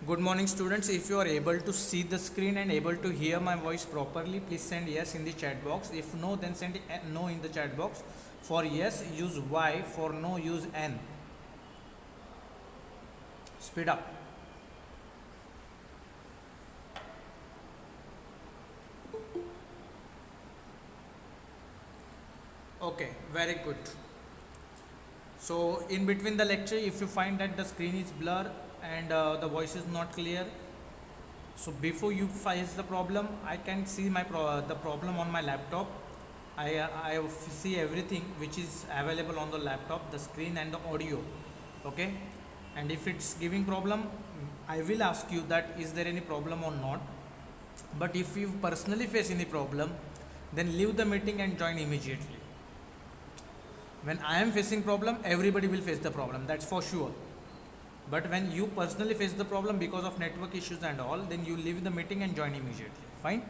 Good morning, students. If you are able to see the screen and able to hear my voice properly, please send yes in the chat box. If no, then send no in the chat box. For yes, use Y. For no, use N. Speed up. Okay, very good. So, in between the lecture, if you find that the screen is blur and the voice is not clear, so before you face the problem, I can see the problem on my laptop. I see everything which is available on the laptop, the screen and the audio. Okay, and if it's giving problem, I will ask you that is there any problem or not. But if you personally face any problem, then leave the meeting and join immediately. When I am facing problem, everybody will face the problem, that's for sure. But when you personally face the problem because of network issues and all, then you leave the meeting and join immediately. Fine.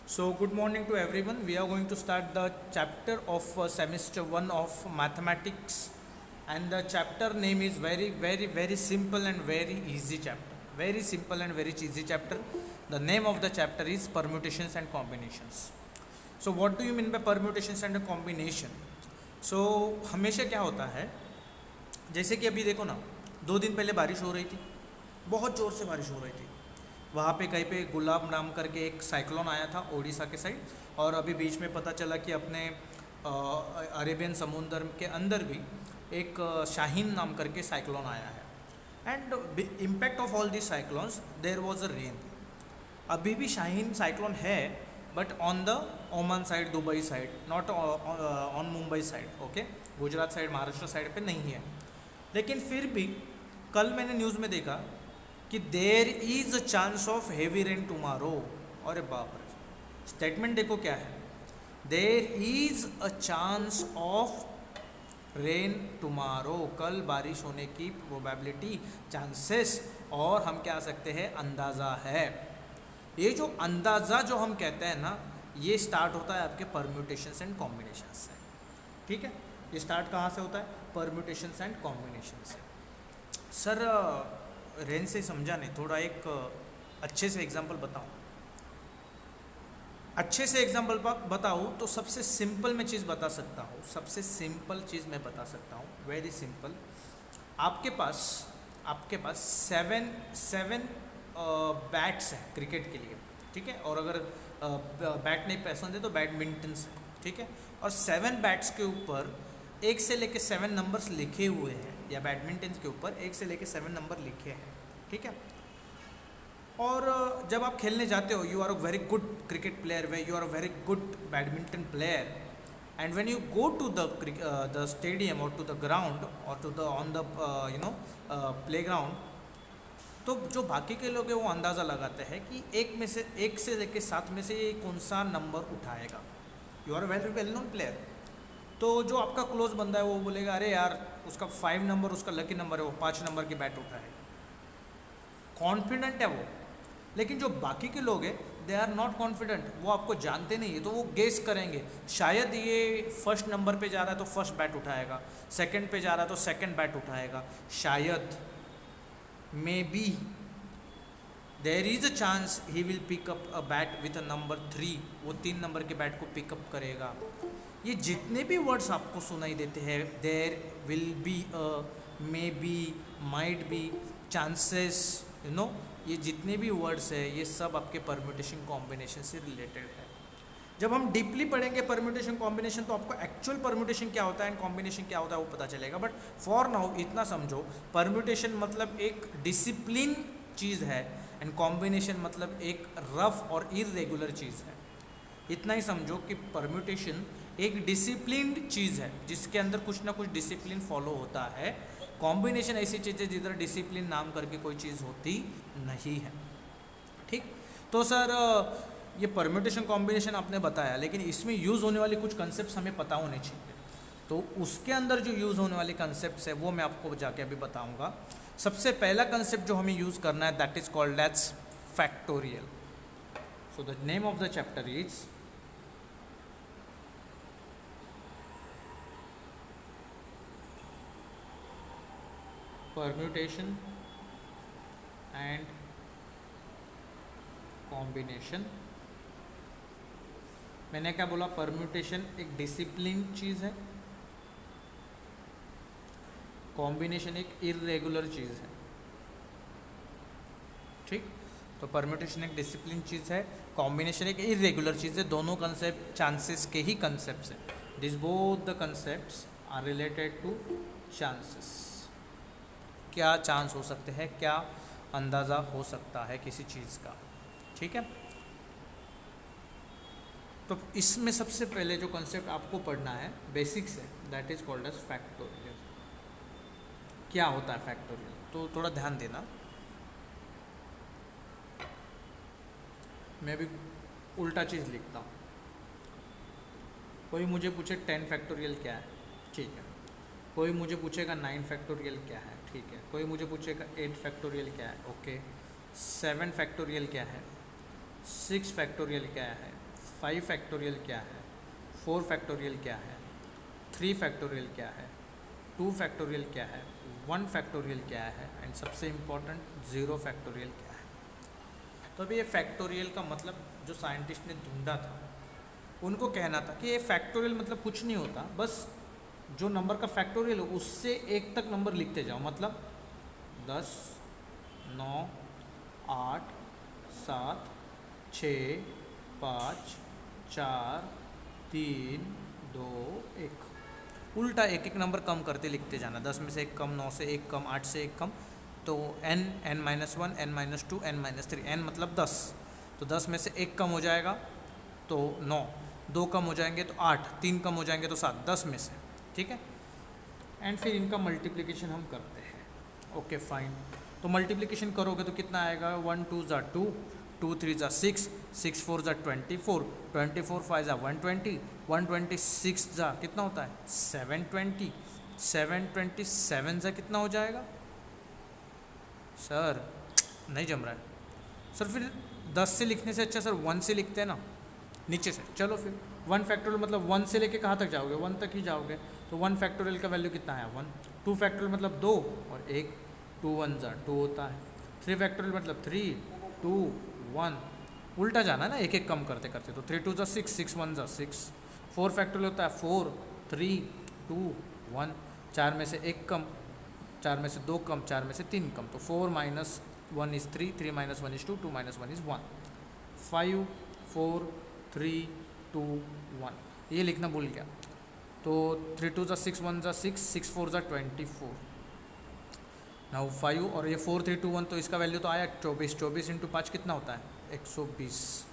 So good morning to everyone. We are going to start the chapter of semester 1 of mathematics, and the chapter name is very simple and very easy chapter. Very simple and very easy chapter. The name of the chapter is permutations and combinations. So what do you mean by permutations and combination? So हमेशा क्या होता है, जैसे कि अभी देखो ना, 2 दिन पहले बारिश हो रही थी, बहुत ज़ोर से बारिश हो रही थी. वहाँ पे कहीं पे गुलाब नाम करके एक साइक्लोन आया था ओडिशा के साइड, और अभी बीच में पता चला कि अपने अरेबियन समुंदर के अंदर भी एक शाहीन नाम करके साइक्लोन आया है. And impact of all this cyclones there was a rain. अभी भी शाहीन साइक्लोन है, but on the Oman side, Dubai side, not on Mumbai side. Okay, Gujarat side, Maharashtra side पे नहीं है. लेकिन फिर भी कल मैंने न्यूज़ में देखा कि there is a chance of heavy rain tomorrow. अरे बाप रे, स्टेटमेंट देखो क्या है, there is a chance of rain tomorrow. कल बारिश होने की प्रोबेबिलिटी, चांसेस, और हम क्या सकते हैं, अंदाज़ा है. ये जो अंदाज़ा जो हम कहते हैं ना, ये स्टार्ट होता है आपके परम्यूटेशंस एंड कॉम्बिनेशंस से. ठीक है, ये स्टार्ट कहाँ से होता है, परम्यूटेशंस एंड कॉम्बिनेशन से. सर रेंज से समझा नहीं, थोड़ा एक अच्छे से एग्जांपल बताऊं. अच्छे से एग्जांपल बताऊं तो सबसे सिंपल मैं चीज़ बता सकता हूँ. सबसे सिंपल चीज़ मैं बता सकता हूँ, वेरी सिंपल. आपके पास सेवन बैट्स हैं क्रिकेट के लिए. ठीक है, और अगर बैट नहीं पसंद है तो बैडमिंटन से. ठीक है, और 7 बैट्स के ऊपर 1 से लेके 7 नंबर्स लिखे हुए हैं, या बैडमिंटन के ऊपर 1 से लेके 7 नंबर लिखे हैं. ठीक है, और जब आप खेलने जाते हो, you are a very good cricket player, way you are a very good badminton player, and when you go to the stadium और टू द ग्राउंड और to the on the play ground, तो जो बाकी के लोग हैं वो अंदाज़ा लगाते हैं कि 1 से लेके 7 में से ये कौन सा नंबर उठाएगा. You are very well known player. तो जो आपका क्लोज बंदा है वो बोलेगा अरे यार उसका 5 नंबर उसका लकी नंबर है, वो 5 नंबर की बैट उठाएगा. कॉन्फिडेंट है वो. लेकिन जो बाकी के लोग हैं, दे आर नॉट कॉन्फिडेंट. वो आपको जानते नहीं है, तो वो गेस करेंगे, शायद ये फर्स्ट नंबर पे जा रहा है तो फर्स्ट बैट उठाएगा, सेकंड पे जा रहा है तो सेकंड बैट उठाएगा, शायद, may be, there is a chance he will pick up a bat with a number 3. वो 3 नंबर के बैट को पिकअप करेगा. ये जितने भी वर्ड्स आपको सुनाई देते हैं, there will be a, may be, might be, chances, you know, ये जितने भी वर्ड्स है ये सब आपके परम्यूटेशन कॉम्बिनेशन से रिलेटेड है. जब हम डीपली पढ़ेंगे परम्यूटेशन कॉम्बिनेशन तो आपको एक्चुअल परम्यूटेशन क्या होता है एंड कॉम्बिनेशन क्या होता है वो पता चलेगा. बट फॉर नाउ इतना समझो, परम्यूटेशन मतलब एक डिसिप्लिन चीज़ है, एंड कॉम्बिनेशन मतलब एक रफ और इरेगुलर चीज़ है. इतना ही समझो कि परम्यूटेशन एक डिसिप्लिन्ड चीज़ है जिसके अंदर कुछ ना कुछ डिसिप्लिन फॉलो होता है. कॉम्बिनेशन ऐसी चीज़ है जिधर डिसिप्लिन नाम करके कोई चीज़ होती नहीं है. ठीक, तो सर ये परम्यूटेशन कॉम्बिनेशन आपने बताया, लेकिन इसमें यूज़ होने वाली कुछ कंसेप्ट हमें पता होने चाहिए. तो उसके अंदर जो यूज़ होने वाले कंसेप्ट है वो मैं आपको जाके अभी बताऊंगा. सबसे पहला कंसेप्ट जो हमें यूज़ करना है, that is called as factorial. So the name of the chapter is permutation and combination, मैंने क्या बोला, परम्यूटेशन एक डिसिप्लिन चीज़ है, कॉम्बिनेशन एक इरेगुलर चीज़ है, ठीक। तो परम्यूटेशन एक डिसिप्लिन चीज़ है, कॉम्बिनेशन एक इरेगुलर चीज़ है, दोनों कंसेप्ट चांसेस के ही कंसेप्ट हैं। This both the concepts are related to chances. क्या चांस हो सकते हैं, क्या अंदाज़ा हो सकता है किसी चीज़ का, ठीक है। तो इसमें सबसे पहले जो कंसेप्ट आपको पढ़ना है बेसिक्स है, that is called as factorial. क्या होता है फैक्टोरियल, तो थोड़ा ध्यान देना। मैं भी उल्टा चीज़ लिखता हूँ। कोई मुझे पूछे 10 फैक्टोरियल क्या है, ठीक है। कोई मुझे पूछेगा 9 फैक्टोरियल क्या है, ठीक है। कोई मुझे पूछेगा 8 फैक्टोरियल क्या है, ओके। 7 फैक्टोरियल क्या है, 6 फैक्टोरियल क्या है, 5 फैक्टोरियल क्या है, 4 फैक्टोरियल क्या है, 3 फैक्टोरियल क्या है, 2 फैक्टोरियल क्या है, 1 फैक्टोरियल क्या है, एंड सबसे इम्पोर्टेंट 0 फैक्टोरियल क्या है। तो अभी ये फैक्टोरियल का मतलब जो साइंटिस्ट ने ढूंढा था, उनको कहना था कि ये फैक्टोरियल मतलब कुछ नहीं होता, बस जो नंबर का फैक्टोरियल हो उससे एक तक नंबर लिखते जाओ। मतलब 10, 9, 8, 7, 6, 5, 4, 3, 2, 1, उल्टा एक एक नंबर कम करते लिखते जाना। 10 में से एक कम, 9 से एक कम, 8 से एक कम, तो n, n-1, n-2, n-3, n मतलब 10, तो 10 में से एक कम हो जाएगा तो 9, 2 कम हो जाएंगे तो 8, 3 कम हो जाएंगे तो 7, 10 में से, ठीक है। एंड फिर इनका मल्टीप्लिकेशन हम करते हैं, ओके फाइन। तो मल्टीप्लिकेशन करोगे तो कितना आएगा, 1 2 ज़ा 2, 2 3 ज़ा 6, 6 4 ज़ा 24, 24 5 ज़ा 120, 126 ज़ा कितना होता है 720, 727 ज़ा कितना हो जाएगा, सर नहीं जम रहा है सर। फिर 10 से लिखने से अच्छा सर 1 से लिखते हैं ना, नीचे से। चलो फिर 1 फैक्टोरियल मतलब 1 से लेके कहाँ तक जाओगे, 1 तक ही जाओगे। तो 1 फैक्टोरियल का वैल्यू कितना है 1। 2 फैक्टोरियल मतलब 2 और 1, 2 1 ज़ा 2 होता है। 3 फैक्टोरियल मतलब 3, 2 1, उल्टा जाना ना, एक एक कम करते करते। तो 3 2 ज़ा 6, 6 1 ज़ा 6। 4 फैक्टोरियल होता है 4, 3, 2 1, 4 में से एक कम, 4 में से 2 कम, 4 में से 3 कम, तो 4 minus 1 is 3, 3 minus 1 is 2, 2 minus 1 is 1, 5 4 3 2 1, ये लिखना भूल गया। तो 3 2 ज़ा 6, 1 ज़ा 6, 6 4 ज़ा 24, नाउ 5 और ये 4 3 2 1, तो इसका वैल्यू तो आया 24, 24 इंटू 5 कितना होता है 120,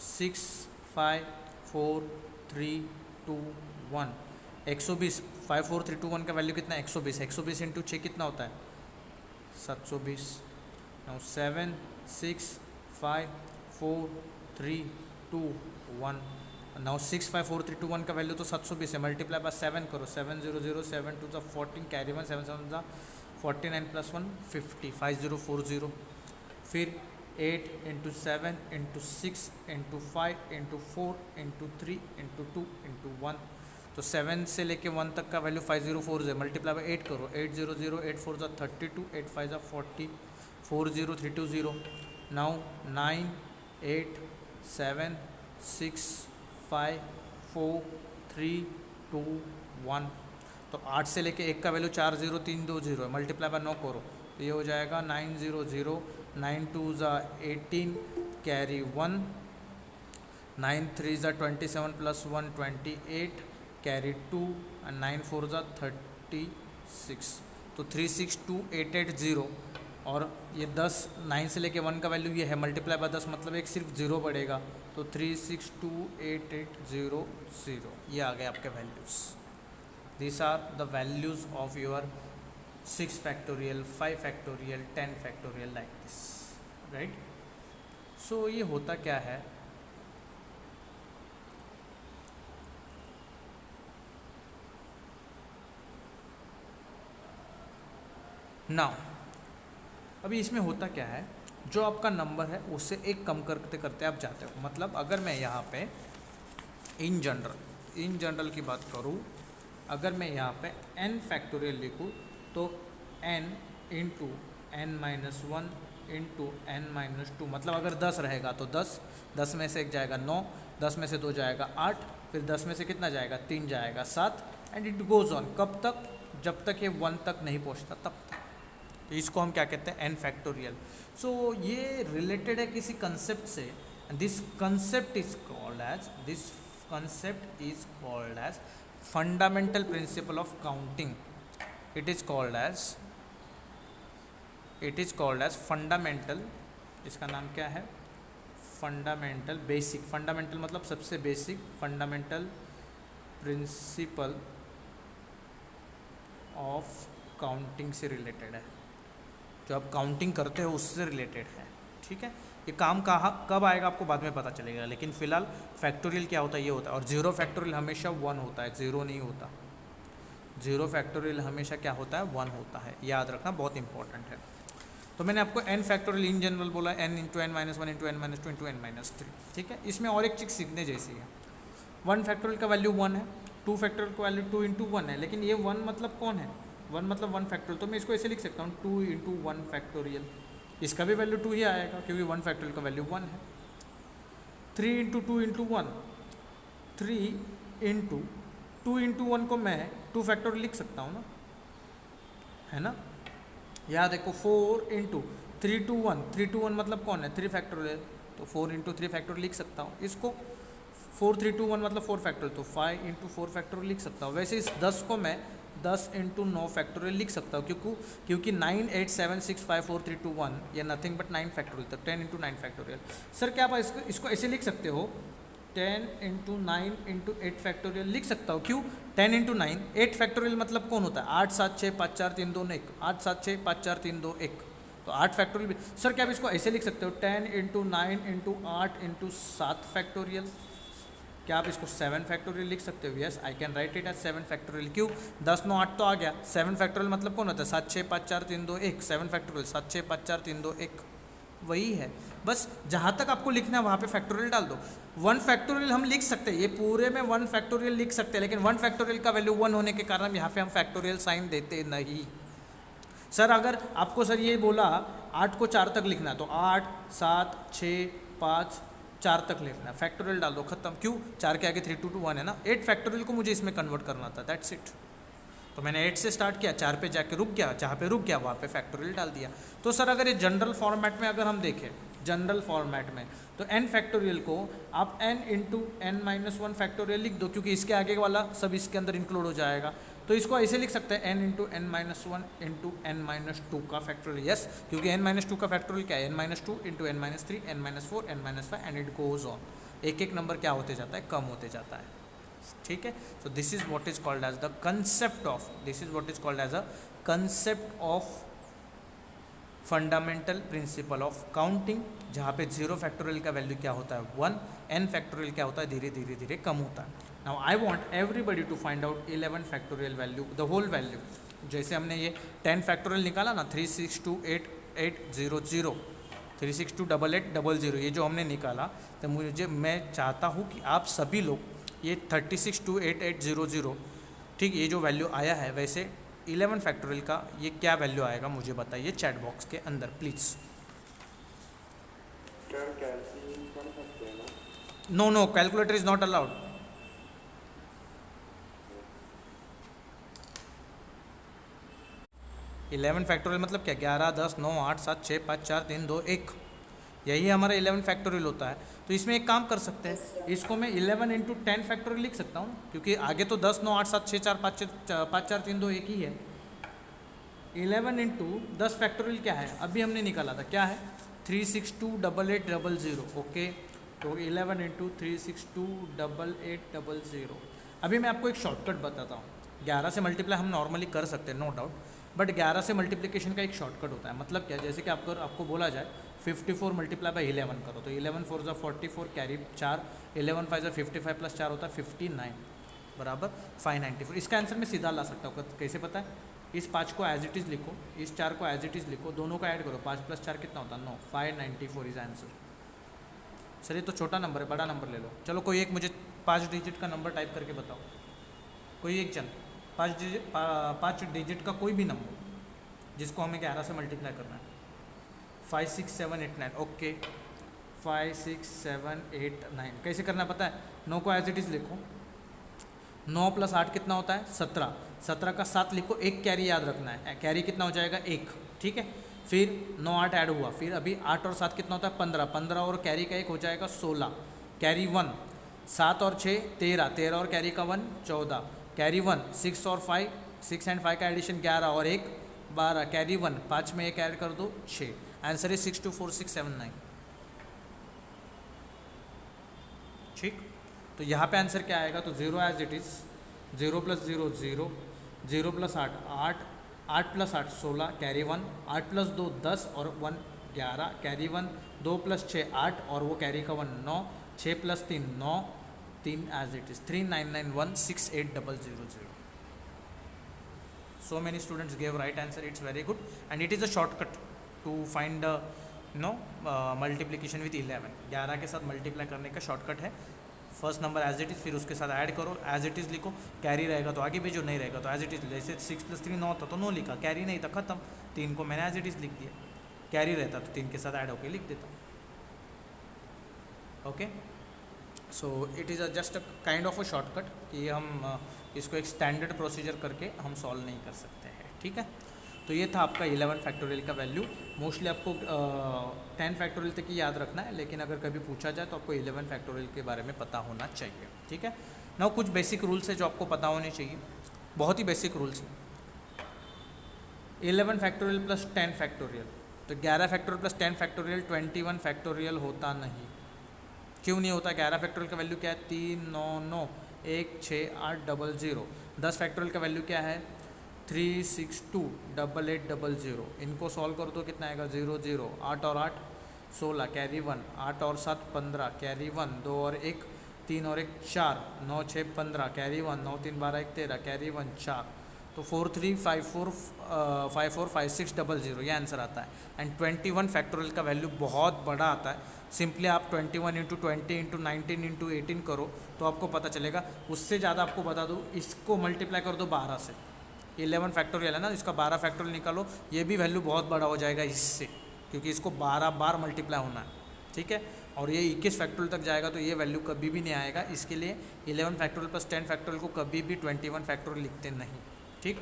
6 5 4 3 2 1, 120, 5 4 3 2 1 का वैल्यू कितना है 120, 120 इंटू 6 कितना होता है 720। नाउ 7 6 5 4 3 2 1, नाउ 6 5 4 3 2 1 का वैल्यू तो 720 है, मल्टीप्लाई बाय 7 करो, 7 0 0 7 2 ज़ा 14, कैरी 1, 7 7 ज़ा 49 प्लस 1 50, 5040। फिर 8 into 7 into 6 into 5 into 4 into 3 into 2 into 1, तो 7 से लेके 1 तक का वैल्यू 504 है, मल्टीप्लाई बाय 8 करो, 8 0 0 8 4 ज़ा 32, 8 5 ज़ा 40, 4 0 3 2 0। नाउ 9 8 7 6 5 4 3 2 1, तो 8 से लेके 1 का वैल्यू 4 0 3 2 0 है, मल्टीप्लाई बाय 9 करो, तो ये हो जाएगा 9 0 0, 9 2 ज़ा 18, कैरी 1, 9 3 ज़ा 27 प्लस 1 28, कैरी 2, एंड 9 4 ज़ा 36, तो 362880। और ये 10, 9 से लेके 1 का वैल्यू ये है, मल्टीप्लाई बाय 10 मतलब एक सिर्फ 0 पड़ेगा, तो 362880, ये आ गए आपके values. These are the values of your 6 factorial, 5 factorial, 10 factorial like this, right? So ये होता क्या है, now अभी इसमें होता क्या है, जो आपका नंबर है उससे एक कम करते करते आप जाते हो। मतलब अगर मैं यहाँ पे इन जनरल की बात करूँ, अगर मैं यहाँ पे n फैक्टोरियल लिखूँ तो n into n minus one into n minus to, मतलब अगर 10 रहेगा तो 10, 10 में से एक जाएगा 9, 10 में से 2 जाएगा 8, फिर 10 में से कितना जाएगा 3 जाएगा 7, एंड इट गोज़ ऑन। कब तक? जब तक ये 1 तक नहीं पहुंचता तब तक। तो इसको हम क्या कहते हैं? n factorial. सो ये रिलेटेड है किसी कंसेप्ट से, this concept is called as fundamental principle of counting. It is called as fundamental, इसका नाम क्या है? फंडामेंटल बेसिक, फंडामेंटल मतलब सबसे बेसिक, फंडामेंटल प्रिंसिपल ऑफ काउंटिंग से रिलेटेड है, जो आप काउंटिंग करते हो उससे रिलेटेड है। ठीक है, ये काम कहाँ कब आएगा आपको बाद में पता चलेगा, लेकिन फिलहाल फैक्टोरियल क्या होता है ये होता है। और जीरो फैक्टोरियल हमेशा 1 होता है, ज़ीरो नहीं होता। जीरो फैक्टोरियल हमेशा क्या होता है? 1 होता है, याद रखना, बहुत इंपॉर्टेंट है। तो मैंने आपको n फैक्टोरियल इन जनरल बोला, n into n minus one into n minus two into n minus three. ठीक है, इसमें और एक चीज़ सीखने जैसी है। 1 फैक्टोरियल का वैल्यू 1 है, 2 फैक्टोरियल का वैल्यू 2 इंटू 1 है, लेकिन ये 1 मतलब कौन है? 1 मतलब 1 फैक्टोरियल, तो मैं इसको ऐसे लिख सकता हूँ 2 इंटू 1 फैक्टोरियल। इसका भी वैल्यू 2 ही आएगा क्योंकि 1 फैक्टोरियल का वैल्यू 1 है। 3 इंटू 2 इंटू 1, 3 इंटू 2 इंटू 1 को मैं 2 फैक्टोरियल लिख सकता हूँ ना, है ना? यहाँ देखो 4 इंटू 3 टू 1, 3 टू 1 मतलब कौन है? 3 फैक्टोरियल, तो 4 इंटू 3 फैक्टोरियल लिख सकता हूँ। इसको 4 3 2 1 मतलब 4 फैक्टोरियल, तो 5 इंटू 4 फैक्टोरियल लिख सकता हूँ। वैसे इस 10 को मैं 10 इंटू 9 फैक्टोरियल लिख सकता हूँ, क्योंकि 9 8 7 6 5 4 3 2 1 ये नथिंग बट 9 फैक्टोरियल, तो 10 इंटू 9 फैक्टोरियल। सर क्या आप इसको ऐसे लिख सकते हो? 10 इंटू 9 इंटू 8 फैक्टोरियल लिख सकता हूँ। क्यों? 10 इंटू 9, 8 फैक्टोरियल मतलब कौन होता है? 8 7 6 5 4 3 2 1, 8 7 6 5 4 3 2 1, तो 8 फैक्टोरियल भी। सर क्या आप इसको ऐसे लिख सकते हो? 10 इंटू 9 इंटू 8 इंटू 7 फैक्टोरियल। क्या आप इसको 7 फैक्टोरियल लिख सकते हो? Yes, I can write it as 7 factorial. क्यों? 10 9 8 तो आ गया, 7 फैक्टोरियल मतलब कौन होता है? 7 6 5 4 3 2 1, 7 फैक्टोरियल 7 6 5 4 3 2 1, वही है। बस जहाँ तक आपको लिखना है वहाँ पे फैक्टोरियल डाल दो। 1 फैक्टोरियल हम लिख सकते हैं, ये पूरे में 1 फैक्टोरियल लिख सकते हैं, लेकिन 1 फैक्टोरियल का वैल्यू 1 होने के कारण यहाँ पे हम फैक्टोरियल साइन देते नहीं। सर अगर आपको सर ये बोला 8 को 4 तक लिखना है, तो 8 7 6 5 4 तक लिखना है, फैक्टोरियल डाल दो, खत्म। क्यों? 4 के आगे 3 2 2 1 है ना। 8 फैक्टोरियल को मुझे इसमें कन्वर्ट करना था, दैट्स इट। तो मैंने 8 से स्टार्ट किया, 4 पे जाके रुक गया, जहाँ पे रुक गया वहाँ पे फैक्टोरियल डाल दिया। तो सर अगर ये जनरल फॉर्मेट में अगर हम देखें, जनरल फॉर्मेट में, तो n फैक्टोरियल को आप n into n minus one factorial लिख दो, क्योंकि इसके आगे वाला सब इसके अंदर इंक्लूड हो जाएगा। तो इसको ऐसे लिख सकते हैं n into n minus one into n minus two का फैक्टोरियल। यस, क्योंकि n माइनस टू का फैक्टोरियल क्या है? n minus two into n minus three, n minus four, n minus five, and it goes on. एक एक number क्या होते जाता है? कम होते जाता है। ठीक है, so this is what is called as the concept of, this is what is called as a concept of fundamental principle of counting, जहाँ पे 0 फैक्टोरियल का वैल्यू क्या होता है? 1, n फैक्टोरियल क्या होता है? धीरे धीरे धीरे कम होता है। Now I want everybody to find out 11 factorial value, the whole value. जैसे हमने ये 10 फैक्टोरियल निकाला ना, 3628800, 3628800, ये जो हमने निकाला, तो मैं चाहता हूँ कि आप सभी लोग ये 3628800, ठीक, ये जो वैल्यू आया है, वैसे 11 फैक्टोरियल का ये क्या वैल्यू आएगा मुझे बताइए चैट बॉक्स के अंदर please. No no, calculator is not allowed. Eleven factorial मतलब क्या? 11 10 9 8 7 6 5 4 3 2 1, यही हमारा 11 फैक्टोरियल होता है। तो इसमें एक काम कर सकते हैं, इसको मैं 11 इंटू 10 फैक्टोरियल लिख सकता हूँ, क्योंकि आगे तो 10 9 8 7 6 4 5 4 3 2 1 ही है। 11 इंटू 10 फैक्टोरियल क्या है? अभी हमने निकाला था, क्या है? 3628800। ओके, तो 11 इंटू 3628800। अभी मैं आपको एक शॉर्टकट बताता हूँ। 11 से मल्टीप्लाई हम नॉर्मली कर सकते हैं, नो डाउट, बट 11 से मल्टीप्लिकेशन का एक शॉर्टकट होता है। मतलब क्या? जैसे कि आपको बोला जाए 54 मल्टीप्लाई बाई 11 करो, तो 11 4 ज़ा 44, कैरी 4, 11 5 ज़ा 55 प्लस 4 होता है 59, बराबर 594। इसका आंसर मैं सीधा ला सकता हूँ, कैसे पता है? इस 5 को एज इट इज़ लिखो, इस 4 को एज इट इज़ लिखो, दोनों का ऐड करो, 5 प्लस 4 कितना होता है? 9, 594 इज आंसर। सर ये तो छोटा नंबर है, बड़ा नंबर ले लो। चलो कोई एक मुझे 5 डिजिट का नंबर टाइप करके बताओ, कोई एक जन 5 डिजिट का कोई भी नंबर जिसको हमें 11 से मल्टीप्लाई करना है। 5 6 7 8 9, ओके 5 6 7 8 9 कैसे करना पता है? 9 को एज इट इज़ लिखो, 9 + 8 कितना होता है? 17, 17 का 7 लिखो, एक कैरी याद रखना है, कैरी कितना हो जाएगा? 1, ठीक है। फिर 9 8 ऐड हुआ, फिर अभी 8 और 7 कितना होता है? 15, 15 और कैरी का 1 हो जाएगा 16, कैरी 1, 7 और 6 13, 13 और कैरी का 1 14, कैरी 1, 6 और 5, 6 एंड 5 का एडिशन 11 और 1 12, कैरी 1, 5 में 1 ऐड कर दो 6। आंसर है 6 2 4 6 7 9, ठीक। तो यहाँ पे आंसर क्या आएगा? तो 0 एज इट इज़, 0 + 0 0, 0 + 8 8, 8 + 8 16, कैरी 1, 8 + 2 10 और 1 11, कैरी 1, 2 + 6 8 और वो कैरी का 1 9, 6 + 3 9, 3 as it is, 3 9 9 1 6 8 0 0 0। So many students gave right answer. It's very good and it is a shortcut to find multiplication with 11। 11 के साथ मल्टीप्लाई करने का शॉर्टकट है। First number as it is, फिर उसके साथ ऐड करो, एज इट इज़ लिखो, कैरी रहेगा तो आगे भेजो, नहीं रहेगा तो एज इट इज़। जैसे 6 + 3 9 था तो 9 लिखा, कैरी नहीं था खत्म, 3 को मैंने एज इट इज़ लिख दिया, कैरी रहता तो 3 के साथ ऐड होकर लिख देता। Okay, so it is just a kind of a shortcut कि हम इसको एक स्टैंडर्ड प्रोसीजर करके हम सॉल्व नहीं कर सकते हैं, ठीक है। तो ये था आपका 11 फैक्टोरियल का वैल्यू। मोस्टली आपको 10 फैक्टोरियल तक ही याद रखना है, लेकिन अगर कभी पूछा जाए तो आपको 11 फैक्टोरियल के बारे में पता होना चाहिए, ठीक है ना। कुछ बेसिक रूल्स है जो आपको पता होने चाहिए, बहुत ही बेसिक रूल्स है। 11 फैक्टोरियल + 10 फैक्टोरियल, तो 11 फैक्टोरियल + 10 फैक्टोरियल 21 फैक्टोरियल होता नहीं। क्यों नहीं होता? 11 फैक्टोरियल का वैल्यू क्या है? 3 9 9 1 6 8 0 0। 10 फैक्टोरियल का वैल्यू क्या है? 3 6 2 8 8 0 0। इनको सॉल्व करो तो कितना आएगा? 0 0, 8 और 8 16, कैरी 1, 8 और 7 15, कैरी 1, 2 और 1 3 और 1 4, 9 6 15, कैरी 1, 9 3 12 1 13, कैरी 1 4, तो 4 3 5 4 5 4 5 6 0 0, ये आंसर आता है। एंड 21 फैक्टोरियल का वैल्यू बहुत बड़ा आता है। सिंपली आप 21 × 20 × 19 × 18 करो तो आपको पता चलेगा। उससे ज़्यादा आपको बता दूँ, इसको मल्टीप्लाई कर दो 12 से, 11 फैक्टोरियल है ना, इसका 12 फैक्टोरियल निकालो, ये भी वैल्यू बहुत बड़ा हो जाएगा इससे, क्योंकि इसको 12 बार मल्टीप्लाई होना है, ठीक है। और ये 21 फैक्टोरियल तक जाएगा तो ये वैल्यू कभी भी नहीं आएगा। इसके लिए 11 फैक्टोरियल + 10 फैक्टोरियल को कभी भी 21 फैक्टोरियल लिखते नहीं, ठीक।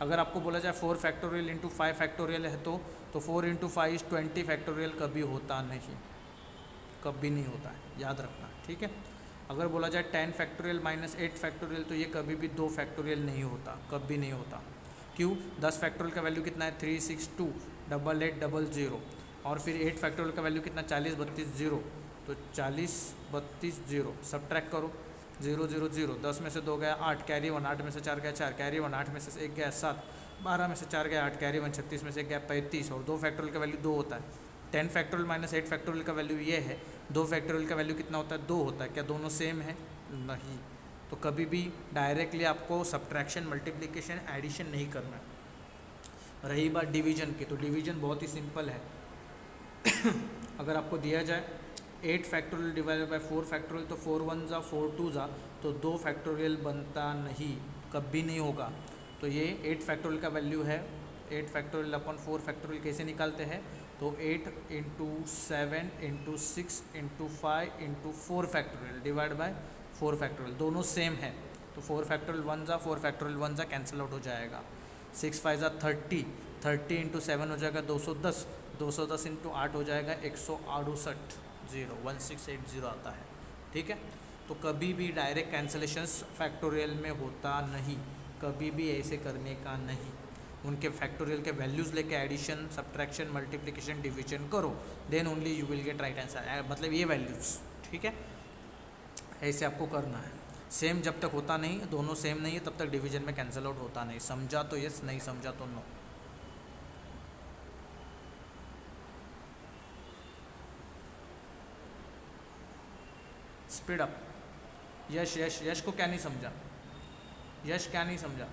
अगर आपको बोला जाए 4 फैक्टोरियल × 5 फैक्टोरियल है तो 4 × 5 = 20 फैक्टोरियल कभी होता नहीं, कभी नहीं होता है, याद रखना, ठीक है। अगर बोला जाए 10 फैक्टोरियल - 8 फैक्टोरियल तो ये कभी भी 2 फैक्टोरियल नहीं होता, कभी नहीं होता। क्यों? 10 फैक्टोरियल का वैल्यू कितना है? 3 6 2 8 8 0 0। और फिर 8 फैक्टोरियल का वैल्यू कितना? 40 32 0, तो 40 32 0, सब्ट्रैक्ट करो, 0 0 0, 10 में से 2 गया 8, कैरी 1, 8 में से 4 गया 4, कैरी 1, 8 में से 1 गया 7, 12 में से 4 गया 8, कैरी 1, 36 में से 1 गया 35, और 2 फैक्टोरियल का वैल्यू 2 होता है। 10 फैक्टोरियल - 8 फैक्टोरियल का वैल्यू ये है, 2 फैक्टोरियल का वैल्यू कितना होता है? 2 होता है। क्या दोनों सेम है? नहीं। तो कभी भी डायरेक्टली आपको सब्ट्रैक्शन, मल्टीप्लिकेशन, एडिशन नहीं करना है। रही बात डिवीजन की, तो डिवीजन बहुत ही सिंपल है। अगर आपको दिया जाए 8 फैक्टोरियल / 4 फैक्टोरियल, तो 4 1 ज़ा 4 2 ज़ा, तो 2 फैक्टोरियल बनता नहीं, कभी नहीं होगा। तो ये 8 फैक्टोरियल का वैल्यू है, 8 फैक्टोरियल / 4 फैक्टोरियल कैसे निकालते हैं? तो 8 × 7 × 6 × 5 × 4 फैक्टोरियल / 4 फैक्टोरियल, दोनों सेम है। तो 4 फैक्टोरियल 1 ज़ा 4 फैक्टोरियल 1 ज़ा कैंसिल आउट हो जाएगा। 6 5 ज़ा 30, 30 × 7 हो जाएगा 210, 210 × 8 हो जाएगा 168 0, 1680 आता है, ठीक है। तो कभी भी डायरेक्ट कैंसिलेशंस फैक्टोरियल में होता नहीं, कभी भी ऐसे करने का नहीं। उनके फैक्टोरियल के वैल्यूज़ लेके एडिशन, सब्ट्रैक्शन, मल्टीप्लिकेशन, डिवीजन करो, then only you will get right answer. मतलब ये वैल्यूज़, ठीक है, ऐसे आपको करना है। सेम जब तक होता नहीं, दोनों सेम नहीं है, तब तक डिवीजन में कैंसिल आउट होता नहीं। समझा तो यस, नहीं समझा तो no. Speed up. Yash Yash Yash को क्या नहीं समझा? यश क्या नहीं समझा?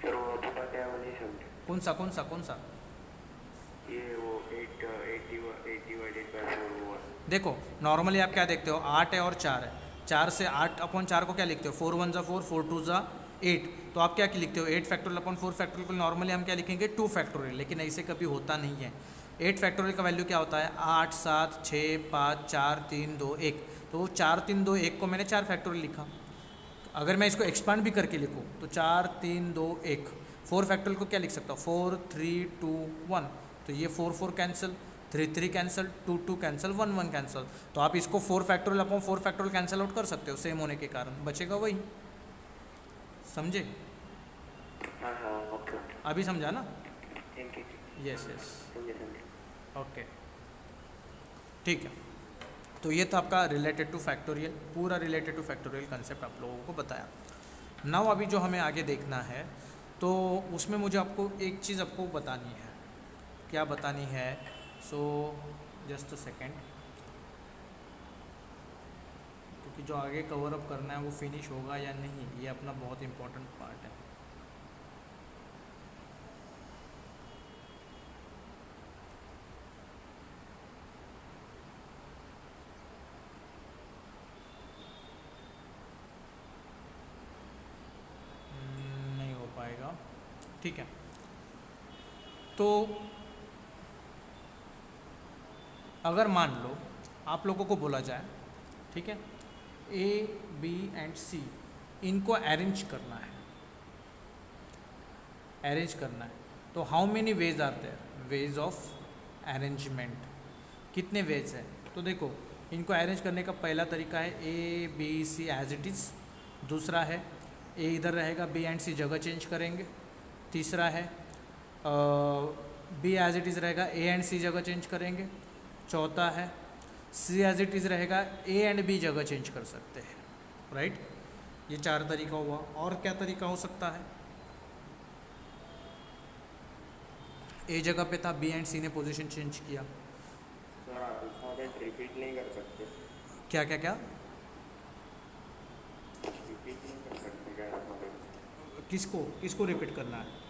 सर वो थोड़ा क्या वो नहीं समझा। कौन सा कौन सा कौन सा? ये वो 8 डिवाइडेड बाय 4 हुआ। देखो नॉर्मली आप क्या देखते हो, 8 है और 4 है, 4 से 8/4 को क्या लिखते हो? 4 1 ज़ा 4, 4 2 ज़ा 8, तो आप क्या लिखते हो 8 फैक्टोरियल अपॉन 4 फैक्टोरियल को नॉर्मली हम क्या लिखेंगे 2 फैक्टोरियल, लेकिन ऐसे कभी होता नहीं है। 8 फैक्टोरियल का वैल्यू क्या होता है 8 7 6 5 4 3 2 1, तो 4 3 2 1 को मैंने 4 फैक्टोरियल लिखा। अगर मैं इसको एक्सपांड भी करके लिखूँ तो 4 3 2 1, 4 फैक्टोरियल को क्या लिख सकता हूँ 4 3 2 1, तो ये 4 4 कैंसिल, 3 3 कैंसिल, 2 2 कैंसिल, 1 1 कैंसिल, तो आप इसको 4 factorial upon 4 factorial cancel out कर सकते हो सेम होने के कारण, बचेगा वही। समझे? हाँ हाँ ओके अभी समझा ना? थैंक यू यस यस समझे समझे। ओके ठीक है। तो ये था आपका रिलेटेड टू फैक्टोरियल, पूरा रिलेटेड टू फैक्टोरियल कंसेप्ट आप लोगों को बताया। नाउ अभी जो हमें आगे देखना है तो उसमें मुझे आपको एक चीज़ आपको बतानी है। क्या बतानी है? सो जस्ट अ सेकेंड, क्योंकि जो आगे कवर अप करना है वो फिनिश होगा या नहीं, ये अपना बहुत इंपॉर्टेंट पार्ट है। नहीं हो पाएगा, ठीक है। तो अगर मान लो आप लोगों को बोला जाए, ठीक है, ए बी एंड सी इनको अरेंज करना है, अरेंज करना है, तो how many ways are there, ways of arrangement, कितने वेज है? तो देखो इनको अरेंज करने का पहला तरीका है A B C as it is, दूसरा है ए इधर रहेगा बी एंड सी जगह चेंज करेंगे, तीसरा है बी एज इट इज़ रहेगा ए एंड सी जगह चेंज करेंगे, चौथा है सी एज इट इज़ रहेगा ए एंड बी जगह चेंज कर सकते हैं, राइट। ये 4 तरीका हुआ। और क्या तरीका हो सकता है? ए जगह पे था, बी एंड सी ने पोजीशन चेंज किया। सर अल्फ़ाबेट रिपीट नहीं कर सकते? क्या क्या क्या? रिपीट नहीं कर सकते क्या अल्फ़ाबेट? किसको किसको रिपीट करना है?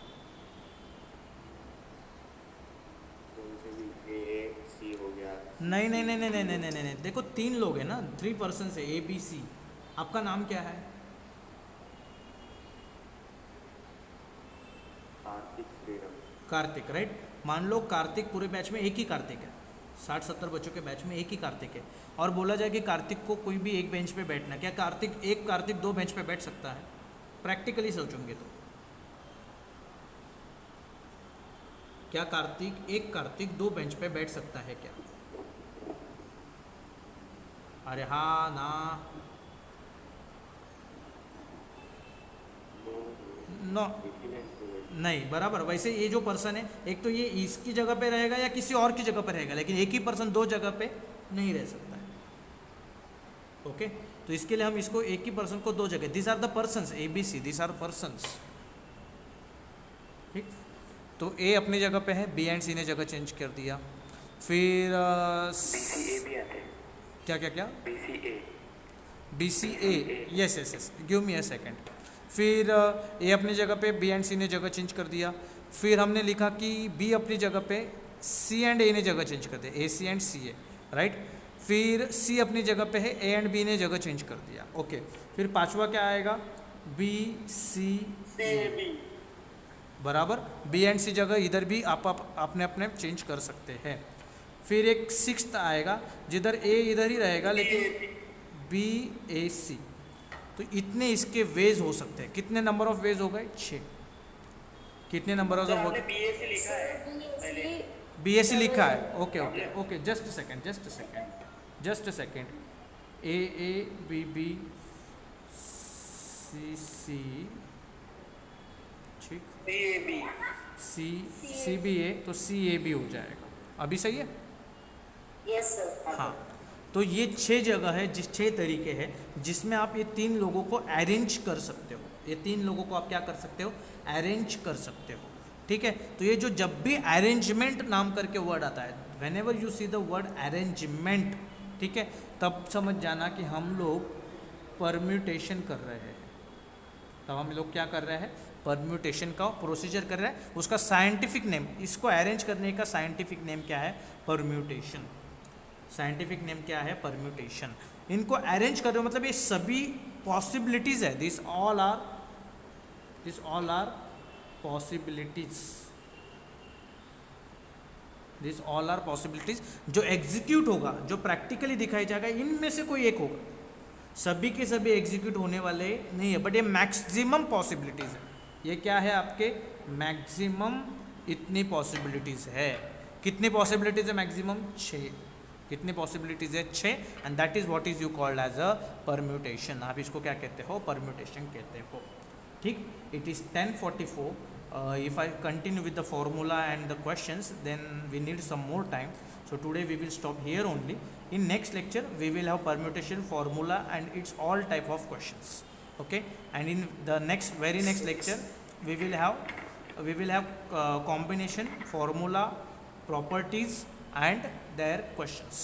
जैसे भी ए सी हो गया। नहीं नहीं नहीं नहीं नहीं नहीं नहीं नहीं, देखो 3 लोग हैं ना, 3 पर्सन है ए बी सी। आपका नाम क्या है? कार्तिक श्रीराम। कार्तिक, राइट। मान लो कार्तिक पूरे बैच में एक ही कार्तिक है, 60-70 बच्चों के बैच में एक ही कार्तिक है, और बोला जाए कि कार्तिक को कोई भी एक बेंच पे बैठना, क्या एक कार्तिक 2 बेंच पे बैठ सकता है? प्रैक्टिकली सोचेंगे तो क्या एक कार्तिक 2 बेंच पे बैठ सकता है क्या? अरे हाँ ना, नो, नहीं बराबर। वैसे ये जो पर्सन है, एक तो ये इसकी जगह पे रहेगा या किसी और की जगह पे रहेगा, लेकिन एक ही पर्सन 2 जगह पे नहीं रह सकता है। ओके, तो इसके लिए हम इसको एक ही पर्सन को 2 जगह, this are the persons A B C, this are persons, ठीक। तो ए अपनी जगह पे है, बी एंड सी ने जगह चेंज कर दिया। फिर BCA भी आते हैं। क्या क्या क्या? BCA। B C A, yes yes yes, give me a second. फिर ए अपनी जगह पे, बी एंड सी ने जगह चेंज कर दिया। फिर हमने लिखा कि बी अपनी जगह पे, सी एंड ए ने जगह चेंज कर दिया, ए सी एंड सी ए, राइट। फिर सी अपनी जगह पे है, ए एंड बी ने जगह चेंज कर दिया। ओके, फिर पांचवा क्या आएगा? बी सी ए, बराबर। बी एंड सी जगह इधर भी आप अपने अपने चेंज कर सकते हैं। फिर एक 6th आएगा जिधर ए इधर ही रहेगा, लेकिन बी ए सी। तो इतने इसके वेज हो सकते हैं। कितने नंबर ऑफ वेज हो गए? 6। कितने नंबर ऑफ BAC लिखा है पहले। बी एस सी लिखा है? Okay okay okay, just second just second just second, A A B B C C, ठीक, CAB। सी सी बी ए, तो सी ए बी हो जाएगा। अभी सही है? Yes sir. हाँ, तो ये 6 जगह है, 6 तरीके हैं जिसमें आप ये 3 लोगों को अरेंज कर सकते हो। ये 3 लोगों को आप क्या कर सकते हो? अरेंज कर सकते हो, ठीक है। तो ये जो जब भी अरेंजमेंट नाम करके वर्ड आता है, when ever you see the word arrangement, ठीक है, तब समझ जाना कि हम लोग परम्यूटेशन कर रहे हैं। तब हम लोग क्या कर रहे हैं? परम्यूटेशन का प्रोसीजर कर रहे हैं। उसका साइंटिफिक नेम, इसको अरेंज करने का साइंटिफिक नेम क्या है? परम्यूटेशन। साइंटिफिक नेम क्या है? परम्यूटेशन। इनको अरेंज कर रहे हो मतलब ये सभी पॉसिबिलिटीज़ है, this all are this all are possibilities, this all are possibilities. जो एग्जीक्यूट होगा, जो प्रैक्टिकली दिखाई जाएगा, इनमें से कोई एक होगा, सभी के सभी एग्जीक्यूट होने वाले नहीं है, बट ये मैक्सिमम पॉसिबिलिटीज है। ये क्या है आपके मैक्सिमम, इतनी पॉसिबिलिटीज है। कितनी पॉसिबिलिटीज है मैक्सिमम? 6। कितनी पॉसिबिलिटीज है? 6। And that is what is you called as a permutation. आप इसको क्या कहते हो? परम्यूटेशन कहते हो। ठीक, it is 10:44. If I continue with the formula and the questions, then we need some more time. So today we will stop here only. In next lecture we will have permutation, formula and its all type of questions. Okay, and in the very next lecture we will have combination, formula, properties and their questions.